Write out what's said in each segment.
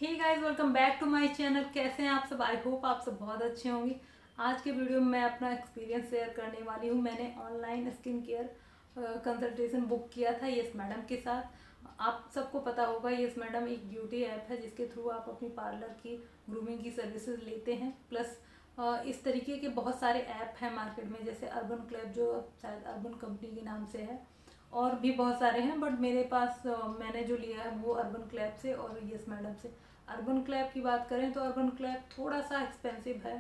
Hey guys, welcome back to my channel. कैसे हैं आप सब? आई होप आप सब बहुत अच्छे होंगे। आज के वीडियो में मैं अपना एक्सपीरियंस शेयर करने वाली हूँ। मैंने online skin care consultation book किया था यस मैडम के साथ। आप सबको पता होगा यस मैडम एक ब्यूटी ऐप है जिसके थ्रू आप अपनी पार्लर की ग्रूमिंग की सर्विसेज लेते हैं। प्लस इस तरीके के बहुत सारे ऐप हैं मार्केट में, जैसे अर्बन क्लैब जो शायद अर्बन कंपनी के नाम से है, और भी बहुत सारे हैं। बट मेरे पास मैंने जो लिया है वो अर्बन क्लैब से और यस मैडम से। अर्बन क्लैब की बात करें तो अर्बन क्लैब थोड़ा सा एक्सपेंसिव है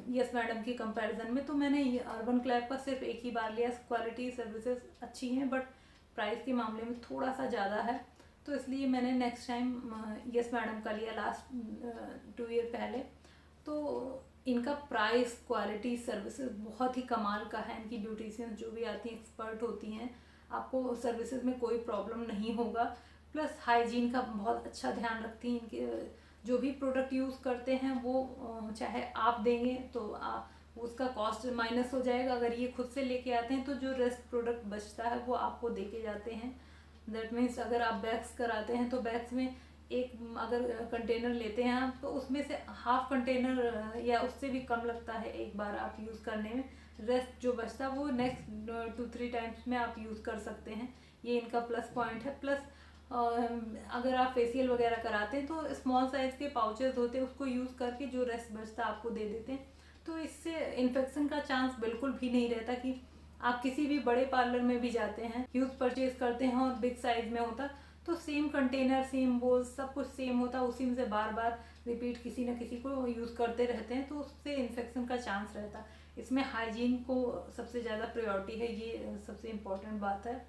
यस मैडम की कंपैरिजन में। तो मैंने ये अर्बन क्लैब का सिर्फ एक ही बार लिया। क्वालिटी सर्विसेज अच्छी हैं बट प्राइस के मामले में थोड़ा सा ज़्यादा है, तो इसलिए मैंने नेक्स्ट टाइम यस मैडम का लिया लास्ट 2 ईयर पहले। तो इनका प्राइस, क्वालिटी, सर्विसेज बहुत ही कमाल का है। इनकी ब्यूटिशियन जो भी आती हैं एक्सपर्ट होती हैं, आपको सर्विसेज में कोई प्रॉब्लम नहीं होगा। प्लस हाइजीन का बहुत अच्छा ध्यान रखती हैं। इनके जो भी प्रोडक्ट यूज़ करते हैं वो चाहे आप देंगे तो उसका कॉस्ट माइनस हो जाएगा। अगर ये खुद से लेके आते हैं तो जो रेस्ट प्रोडक्ट बचता है वो आपको दे के जाते हैं। दैट मीन्स अगर आप बैग्स कराते हैं तो बैग्स में एक अगर कंटेनर लेते हैं आप, तो उसमें से हाफ कंटेनर या उससे भी कम लगता है एक बार आप यूज़ करने में। रेस्ट जो बचता है वो नेक्स्ट 2-3 टाइम्स में आप यूज़ कर सकते हैं। ये इनका प्लस पॉइंट है। प्लस अगर आप फेशियल वगैरह कराते हैं तो स्मॉल साइज़ के पाउचेस होते हैं, उसको यूज़ करके जो रेस्ट बचता है आपको दे देते हैं। तो इससे इन्फेक्शन का चांस बिल्कुल भी नहीं रहता। कि आप किसी भी बड़े पार्लर में भी जाते हैं, ह्यूज परचेज करते हैं और बिग साइज में होता, तो सेम कंटेनर, सेम बोल, सब कुछ सेम होता, उसी में से बार बार रिपीट किसी न किसी को यूज़ करते रहते हैं, तो उससे इन्फेक्शन का चांस रहता। इसमें हाइजीन को सबसे ज़्यादा प्रायोरिटी है, ये सबसे इम्पोर्टेंट बात है।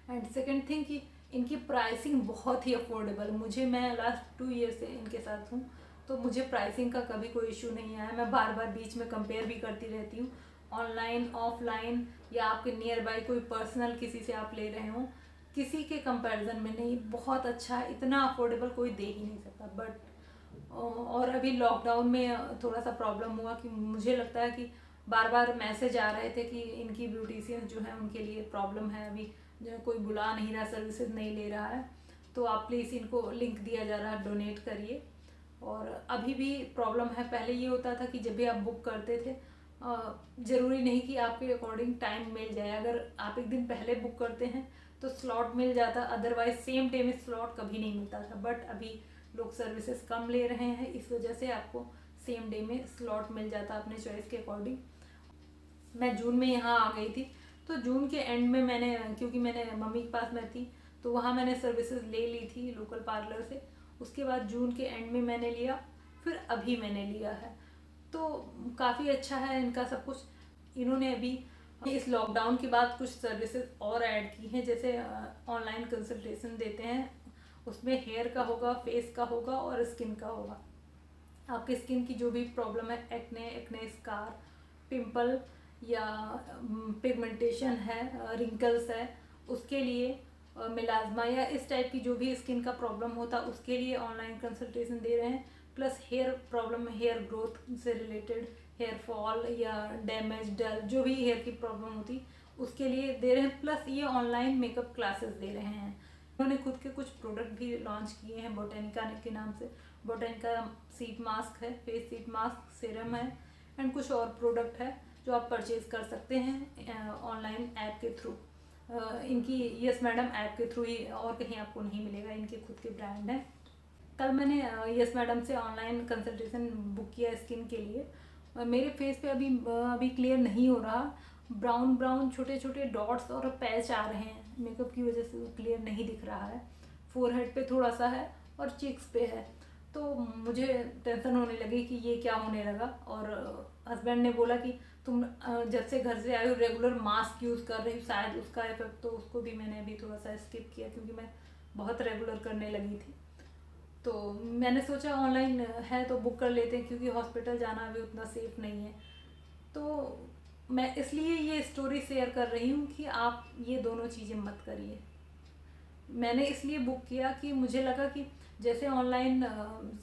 एंड सेकेंड थिंग कि इनकी प्राइसिंग बहुत ही अफोर्डेबल। मैं लास्ट 2 ईयर से इनके साथ हूँ, तो मुझे प्राइसिंग का कभी कोई इशू नहीं आया। मैं बार बार बीच में कंपेयर भी करती रहती हूँ, ऑनलाइन, ऑफलाइन, या आपके नियर बाई कोई पर्सनल किसी से आप ले रहे हो, किसी के कंपैरिजन में नहीं। बहुत अच्छा है, इतना अफोर्डेबल कोई दे ही नहीं सकता। बट और अभी लॉकडाउन में थोड़ा सा प्रॉब्लम हुआ कि मुझे लगता है कि बार बार मैसेज आ रहे थे कि इनकी ब्यूटिशियंस जो है उनके लिए प्रॉब्लम है, अभी जो कोई बुला नहीं रहा, सर्विसेज नहीं ले रहा है, तो आप प्लीज़ इनको लिंक दिया जा रहा है, डोनेट करिए। और अभी भी प्रॉब्लम है। पहले ये होता था कि जब भी आप बुक करते थे, ज़रूरी नहीं कि आपके अकॉर्डिंग टाइम मिल जाए। अगर आप एक दिन पहले बुक करते हैं तो स्लॉट मिल जाता, अदरवाइज सेम डे में स्लॉट कभी नहीं मिलता था। बट अभी लोग सर्विसेज कम ले रहे हैं, इस वजह से आपको सेम डे में स्लॉट मिल जाता अपने चॉइस के अकॉर्डिंग। मैं जून में यहाँ आ गई थी, तो जून के एंड में मैंने, क्योंकि मैंने मम्मी के पास में थी, तो वहाँ मैंने सर्विसेज ले ली थी लोकल पार्लर से। उसके बाद जून के एंड में मैंने लिया, फिर अभी मैंने लिया है। तो काफ़ी अच्छा है इनका सब कुछ। इन्होंने अभी इस लॉकडाउन के बाद कुछ सर्विसेज और ऐड की हैं, जैसे ऑनलाइन कंसल्टेशन देते हैं, उसमें हेयर का होगा, फेस का होगा और स्किन का होगा। आपके स्किन की जो भी प्रॉब्लम है, एक्ने, एक्ने स्कार, पिंपल या पिगमेंटेशन है, रिंकल्स है, उसके लिए मिलाजमा या इस टाइप की जो भी स्किन का प्रॉब्लम होता है उसके लिए ऑनलाइन कंसल्टेशन दे रहे हैं। Plus hair problem, hair growth से रिलेटेड, हेयर फॉल या डैमेज, डल, जो भी हेयर की प्रॉब्लम होती उसके लिए दे रहे हैं। प्लस ये ऑनलाइन मेकअप क्लासेस दे रहे हैं। उन्होंने खुद के कुछ प्रोडक्ट भी लॉन्च किए हैं बोटेनिका के नाम से। बोटेनिका सीट मास्क है, फेस सीट मास्क, सीरम है, एंड कुछ और प्रोडक्ट है जो आप परचेज कर सकते हैं ऑनलाइन ऐप के थ्रू। इनकी यस मैडम ऐप के थ्रू ही, और कहीं आपको नहीं मिलेगा, इनके खुद के ब्रांड है। कल मैंने यस मैडम से ऑनलाइन कंसल्टेशन बुक किया स्किन के लिए। मेरे फेस पे अभी क्लियर नहीं हो रहा, ब्राउन ब्राउन छोटे छोटे डॉट्स और पैच आ रहे हैं, मेकअप की वजह से क्लियर नहीं दिख रहा है। फोरहेड पे थोड़ा सा है और चिक्स पे है। तो मुझे टेंशन होने लगी कि ये क्या होने लगा। और हस्बैंड ने बोला कि तुम जब से घर से आई हो रेगुलर मास्क यूज़ कर रही हो, शायद उसका इफेक्ट। तो उसको भी मैंने अभी थोड़ा सा स्किप किया, क्योंकि मैं बहुत रेगुलर करने लगी थी। तो मैंने सोचा ऑनलाइन है तो बुक कर लेते हैं, क्योंकि हॉस्पिटल जाना अभी उतना सेफ नहीं है। तो मैं इसलिए ये स्टोरी शेयर कर रही हूँ कि आप ये दोनों चीज़ें मत करिए। मैंने इसलिए बुक किया कि मुझे लगा कि जैसे ऑनलाइन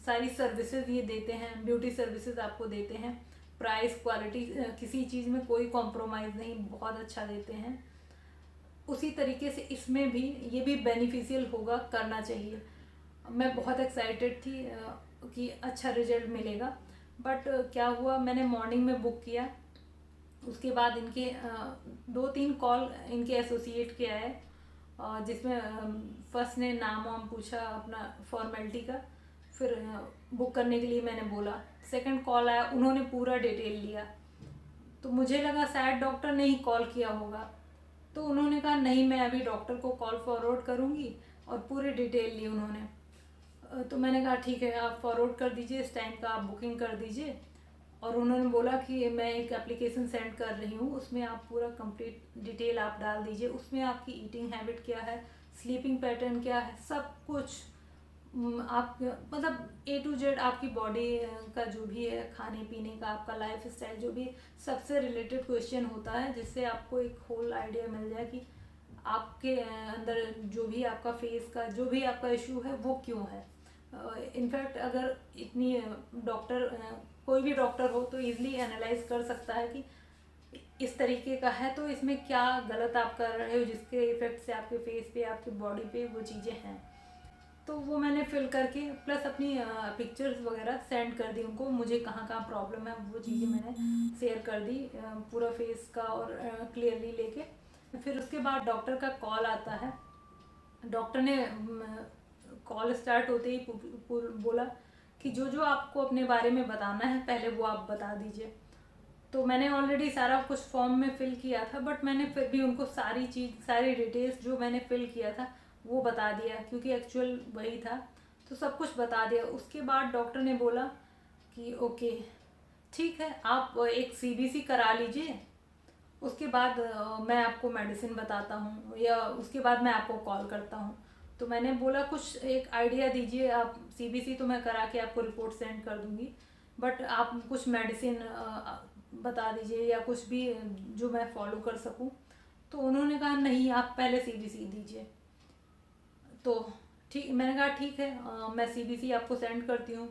सारी सर्विसेज ये देते हैं, ब्यूटी सर्विसेज आपको देते हैं, प्राइस, क्वालिटी, किसी चीज़ में कोई कॉम्प्रोमाइज़ नहीं, बहुत अच्छा देते हैं, उसी तरीके से इसमें भी ये भी बेनिफिशियल होगा, करना चाहिए। मैं बहुत एक्साइटेड थी कि अच्छा रिजल्ट मिलेगा। बट क्या हुआ, मैंने मॉर्निंग में बुक किया, उसके बाद इनके 2-3 कॉल इनके एसोसिएट के आए, जिसमें फर्स्ट ने नाम वाम पूछा अपना फॉर्मेलिटी का, फिर बुक करने के लिए मैंने बोला। सेकंड कॉल आया, उन्होंने पूरा डिटेल लिया, तो मुझे लगा शायद डॉक्टर ने ही कॉल किया होगा। तो उन्होंने कहा नहीं, मैं अभी डॉक्टर को कॉल फॉरवर्ड करूँगी, और पूरी डिटेल ली उन्होंने। तो मैंने कहा ठीक है, आप फॉरवर्ड कर दीजिए, इस टाइम का आप बुकिंग कर दीजिए। और उन्होंने बोला कि मैं एक एप्लीकेशन सेंड कर रही हूँ, उसमें आप पूरा कंप्लीट डिटेल आप डाल दीजिए, उसमें आपकी ईटिंग हैबिट क्या है, स्लीपिंग पैटर्न क्या है, सब कुछ आप मतलब ए टू जेड आपकी बॉडी का जो भी है, खाने पीने का, आपका लाइफ स्टाइल, जो भी सबसे रिलेटेड क्वेश्चन होता है, जिससे आपको एक होल आइडिया मिल जाए कि आपके अंदर जो भी आपका फेस का जो भी आपका इशू है वो क्यों है। इनफैक्ट अगर इतनी डॉक्टर कोई भी डॉक्टर हो तो इजीली एनालाइज कर सकता है कि इस तरीके का है, तो इसमें क्या गलत आप कर रहे हो जिसके इफेक्ट से आपके फेस पे, आपकी बॉडी पे वो चीज़ें हैं। तो वो मैंने फिल करके प्लस अपनी पिक्चर्स वगैरह सेंड कर दी उनको, मुझे कहाँ कहाँ प्रॉब्लम है वो चीज़ें मैंने शेयर कर दी, पूरा फेस का और क्लियरली लेके। फिर उसके बाद डॉक्टर का कॉल आता है। डॉक्टर ने कॉल स्टार्ट होते ही बोला कि जो जो आपको अपने बारे में बताना है पहले वो आप बता दीजिए। तो मैंने ऑलरेडी सारा कुछ फॉर्म में फिल किया था, बट मैंने फिर भी उनको सारी डिटेल्स जो मैंने फिल किया था वो बता दिया, क्योंकि एक्चुअल वही था, तो सब कुछ बता दिया। उसके बाद डॉक्टर ने बोला कि ओके ठीक है, आप एक सीबीसी करा लीजिए, उसके बाद मैं आपको मेडिसिन बताता हूँ, या उसके बाद मैं आपको कॉल करता हूँ। तो मैंने बोला कुछ एक आइडिया दीजिए आप, सीबीसी तो मैं करा के आपको रिपोर्ट सेंड कर दूँगी, बट आप कुछ मेडिसिन बता दीजिए या कुछ भी जो मैं फॉलो कर सकूँ। तो उन्होंने कहा नहीं, आप पहले सीबीसी दीजिए। तो ठीक, मैंने कहा ठीक है, मैं सीबीसी आपको सेंड करती हूँ।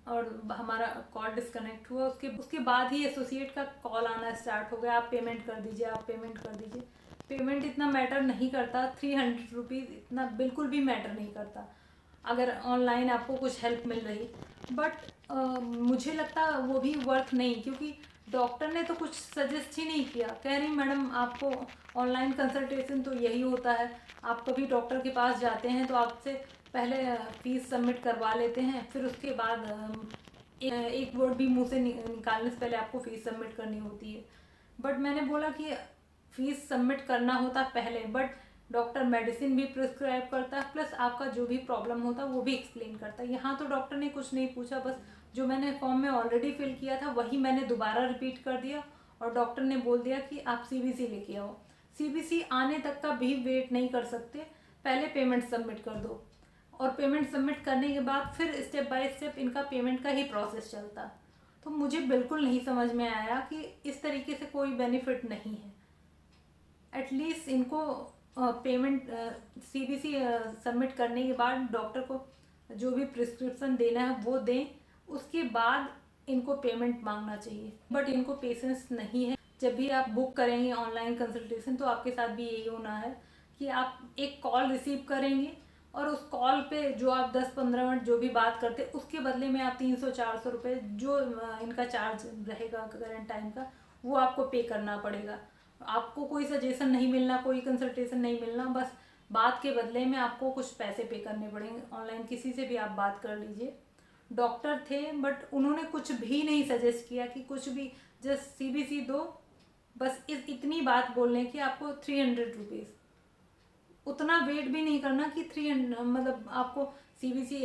और हमारा कॉल डिस्कनेक्ट हुआ। उसके उसके बाद ही एसोसिएट का कॉल आना स्टार्ट हो गया, आप पेमेंट कर दीजिए, आप पेमेंट कर दीजिए। पेमेंट इतना मैटर नहीं करता, 300 रुपीज़ इतना बिल्कुल भी मैटर नहीं करता अगर ऑनलाइन आपको कुछ हेल्प मिल रही। बट मुझे लगता वो भी वर्थ नहीं, क्योंकि डॉक्टर ने तो कुछ सजेस्ट ही नहीं किया। कह रही मैडम आपको ऑनलाइन कंसल्टेशन तो यही होता है, आप कभी डॉक्टर के पास जाते हैं तो आपसे पहले फीस सबमिट करवा लेते हैं, फिर उसके बाद एक वर्ड भी मुंह से निकालने से पहले आपको फीस सबमिट करनी होती है। बट मैंने बोला कि फीस सबमिट करना होता पहले, बट डॉक्टर मेडिसिन भी प्रिस्क्राइब करता है, प्लस आपका जो भी प्रॉब्लम होता है वो भी एक्सप्लेन करता है। यहाँ तो डॉक्टर ने कुछ नहीं पूछा, बस जो मैंने फॉर्म में ऑलरेडी फिल किया था वही मैंने दोबारा रिपीट कर दिया, और डॉक्टर ने बोल दिया कि आप सीबीसी लेके आओ। सीबीसी आने तक का भी वेट नहीं कर सकते, पहले पेमेंट सबमिट कर दो, और पेमेंट सबमिट करने के बाद फिर स्टेप बाय स्टेप इनका पेमेंट का ही प्रोसेस चलता। तो मुझे बिल्कुल नहीं समझ में आया कि इस तरीके से कोई बेनिफिट नहीं है। एटलीस्ट इनको पेमेंट सीबीसी सबमिट करने के बाद डॉक्टर को जो भी प्रिस्क्रिप्शन देना है वो दें, उसके बाद इनको पेमेंट मांगना चाहिए। बट इनको पेशेंस नहीं है। जब भी आप बुक करेंगे ऑनलाइन कंसल्टेशन तो आपके साथ भी यही होना है कि आप एक कॉल रिसीव करेंगे, और उस कॉल पे जो आप 10-15 मिनट जो भी बात करते उसके बदले में आप 300-400 रुपये जो इनका चार्ज रहेगा करंट टाइम का, वो आपको पे करना पड़ेगा। आपको कोई सजेशन नहीं मिलना, कोई कंसल्टेशन नहीं मिलना, बस बात के बदले में आपको कुछ पैसे पे करने पड़ेंगे। ऑनलाइन किसी से भी आप बात कर लीजिए। डॉक्टर थे बट उन्होंने कुछ भी नहीं सजेस्ट किया कि कुछ भी, जस्ट सीबीसी दो, बस इतनी बात बोलने की आपको 300 रुपीज़, उतना वेट भी नहीं करना कि 300 मतलब आपको सीबीसी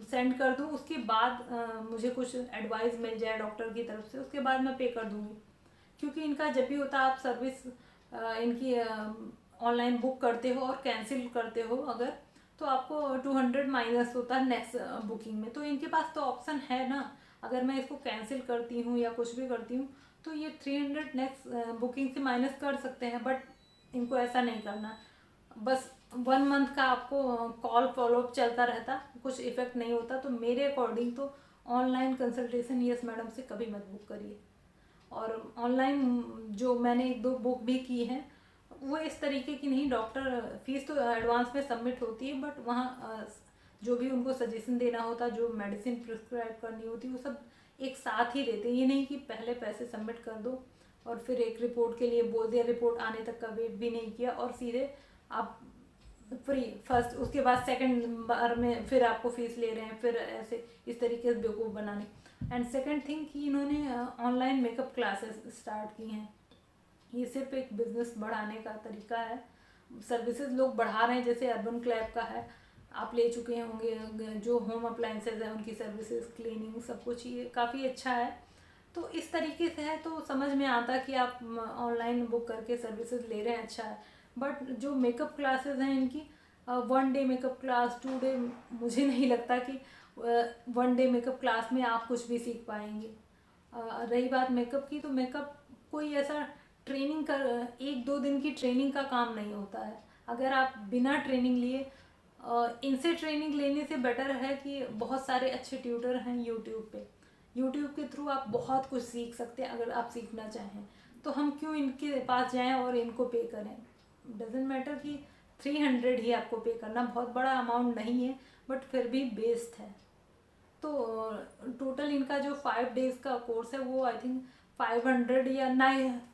सेंड कर दूँ, उसके बाद मुझे कुछ एडवाइस मिल जाए डॉक्टर की तरफ से, उसके बाद मैं पे कर दूँगी। क्योंकि इनका जब भी होता है आप सर्विस इनकी ऑनलाइन बुक करते हो और कैंसिल करते हो अगर, तो आपको 200 माइनस होता है नेक्स्ट बुकिंग में। तो इनके पास तो ऑप्शन है ना, अगर मैं इसको कैंसिल करती हूँ या कुछ भी करती हूँ तो ये 300 नेक्स्ट बुकिंग से माइनस कर सकते हैं, बट इनको ऐसा नहीं करना। बस 1 मंथ का आपको कॉल फॉलोअप चलता रहता, कुछ इफेक्ट नहीं होता। तो मेरे अकॉर्डिंग तो ऑनलाइन कंसल्टेशन यस मैडम से कभी मत बुक करिए। और ऑनलाइन जो मैंने 1-2 बुक भी की हैं वो इस तरीके की नहीं, डॉक्टर फीस तो एडवांस में सबमिट होती है, बट वहाँ जो भी उनको सजेशन देना होता, जो मेडिसिन प्रिस्क्राइब करनी होती, वो सब एक साथ ही देते हैं। ये नहीं कि पहले पैसे सबमिट कर दो और फिर एक रिपोर्ट के लिए बोल दिया, रिपोर्ट आने तक का वेट भी नहीं किया और सीधे आप फ्री फर्स्ट, उसके बाद सेकंड बार में फिर आपको फीस ले रहे हैं, फिर ऐसे इस तरीके से बेवकूफ़ बनाने। एंड सेकंड थिंग कि इन्होंने ऑनलाइन मेकअप क्लासेस स्टार्ट की हैं। ये सिर्फ एक बिजनेस बढ़ाने का तरीका है। सर्विसेज लोग बढ़ा रहे हैं, जैसे अर्बन क्लैब का है, आप ले चुके होंगे, जो होम अप्लायंसेज है उनकी सर्विसेज, क्लीनिंग, सब कुछ ये काफ़ी अच्छा है। तो इस तरीके से है तो समझ में आता कि आप ऑनलाइन बुक करके सर्विसेज ले रहे हैं, अच्छा है। बट जो मेकअप क्लासेस हैं इनकी 1 डे मेकअप क्लास, 2 डे, मुझे नहीं लगता कि 1 डे मेकअप क्लास में आप कुछ भी सीख पाएंगे। रही बात मेकअप की, तो मेकअप कोई ऐसा ट्रेनिंग कर 1-2 दिन की ट्रेनिंग का काम नहीं होता है। अगर आप बिना ट्रेनिंग लिए इनसे ट्रेनिंग लेने से बेटर है कि बहुत सारे अच्छे ट्यूटर हैं यूट्यूब पे। यूट्यूब के थ्रू आप बहुत कुछ सीख सकते हैं अगर आप सीखना चाहें। तो हम क्यों इनके पास जाएं और इनको पे करें। डजेंट मैटर कि 300 ही आपको पे करना, बहुत बड़ा अमाउंट नहीं है, बट फिर भी बेस्ट है। तो टोटल इनका जो 5 डेज़ का कोर्स है वो आई थिंक 500 या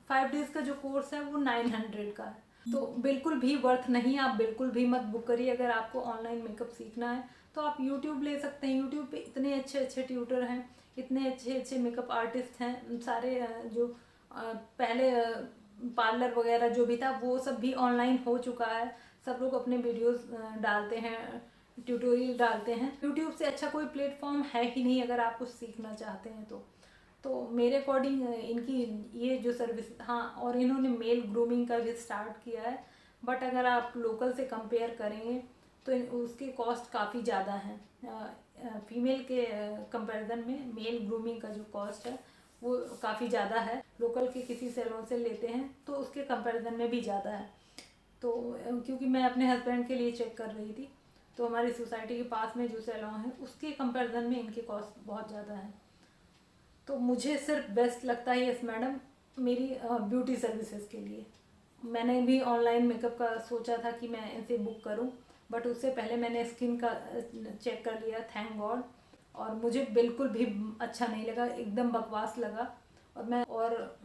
5 डेज़ का जो कोर्स है वो 900 का है। तो बिल्कुल भी वर्थ नहीं, आप बिल्कुल भी मत बुक करिए। अगर आपको ऑनलाइन मेकअप सीखना है तो आप यूट्यूब ले सकते हैं। यूट्यूब पे इतने अच्छे अच्छे ट्यूटर हैं, इतने अच्छे अच्छे मेकअप आर्टिस्ट हैं, सारे जो पहले पार्लर वगैरह जो भी था वो सब भी ऑनलाइन हो चुका है। सब लोग अपने वीडियोस डालते हैं, ट्यूटोरियल डालते हैं। यूट्यूब से अच्छा कोई प्लेटफॉर्म है ही नहीं अगर आप कुछ सीखना चाहते हैं तो मेरे अकॉर्डिंग इनकी ये जो सर्विस, हाँ, और इन्होंने मेल ग्रूमिंग का भी स्टार्ट किया है। बट अगर आप लोकल से कंपेयर करेंगे तो उसके कॉस्ट काफ़ी ज़्यादा हैं। फीमेल के कंपैरिजन में मेल ग्रूमिंग का जो कॉस्ट है वो काफ़ी ज़्यादा है। लोकल के किसी सैलून से लेते हैं तो उसके कंपैरिजन में भी ज़्यादा है। तो क्योंकि मैं अपने हस्बैंड के लिए चेक कर रही थी, तो हमारी सोसाइटी के पास में जो सैलून है उसके कंपैरिजन में इनके कॉस्ट बहुत ज़्यादा है। तो मुझे सिर्फ बेस्ट लगता है यस मैडम मेरी ब्यूटी सर्विसेज के लिए। मैंने भी ऑनलाइन मेकअप का सोचा था कि मैं इनसे बुक करूं, बट उससे पहले मैंने स्किन का चेक कर लिया, थैंक गॉड। और मुझे बिल्कुल भी अच्छा नहीं लगा, एकदम बकवास लगा। और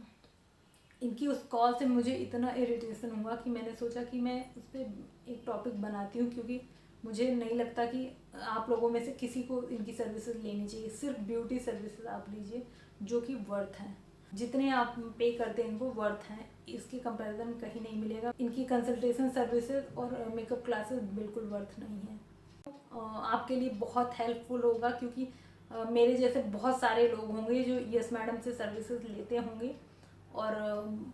इनकी उस कॉल से मुझे इतना इरिटेशन हुआ कि मैंने सोचा कि मैं उस पर एक टॉपिक बनाती हूँ, क्योंकि मुझे नहीं लगता कि आप लोगों में से किसी को इनकी सर्विसेज लेनी चाहिए। सिर्फ ब्यूटी सर्विसेज आप लीजिए जो कि वर्थ हैं, जितने आप पे करते हैं इनको वर्थ हैं, इसकी कंपैरिजन कहीं नहीं मिलेगा। इनकी कंसल्टेशन सर्विसेज और मेकअप क्लासेस बिल्कुल वर्थ नहीं है। आपके लिए बहुत हेल्पफुल होगा, क्योंकि मेरे जैसे बहुत सारे लोग होंगे जो यस मैडम से सर्विसेज लेते होंगे। और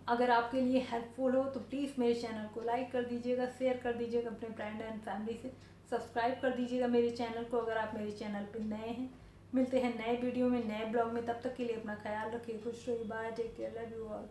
अगर आपके लिए हेल्पफुल हो तो प्लीज़ मेरे चैनल को लाइक कर दीजिएगा, शेयर कर दीजिएगा अपने फ्रेंड एंड फैमिली से, सब्सक्राइब कर दीजिएगा मेरे चैनल को अगर आप मेरे चैनल पर नए हैं। मिलते हैं नए वीडियो में, नए ब्लॉग में। तब तक के लिए अपना ख्याल रखिए, खुश रहिए, bye, take care, love you all.